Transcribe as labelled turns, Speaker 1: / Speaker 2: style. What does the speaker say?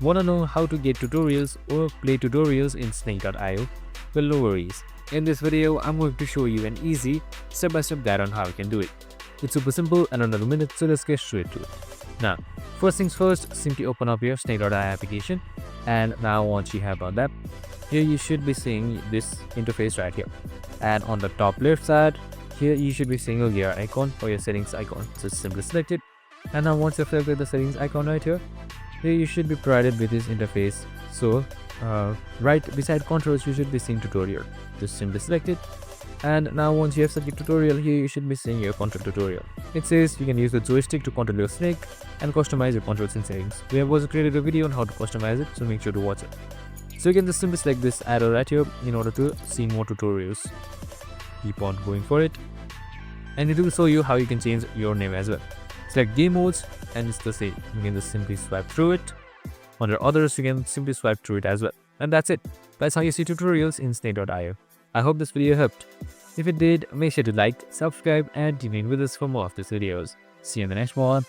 Speaker 1: Wanna know how to get tutorials or play tutorials in Snake.io? Well, no worries. In this video, I'm going to show you an easy step-by-step guide on how you can do it. It's super simple and under a minute, so let's get straight to it. Now, first things first, simply open up your Snake.io application, and now once you have done that, here you should be seeing this interface right here. And on the top left side, here you should be seeing a gear icon or your settings icon. So simply select it, and now once you've selected the settings icon right here you should be provided with this interface. So right beside controls you should be seeing tutorial. Just simply select it, and now once you have selected tutorial, here you should be seeing your control tutorial. It says you can use the joystick to control your snake and customize your controls and settings. We have also created a video on how to customize it, so make sure to watch it. So you can just simply select this arrow right here in order to see more tutorials. Keep on going for it, and it will show you how you can change your name as well. Select game modes, and it's the same. You can just simply swipe through it. Under others, you can simply swipe through it as well. And that's it. That's how you see tutorials in Snake.io. I hope this video helped. If it did, make sure to like, subscribe, and tune in with us for more of these videos. See you in the next one.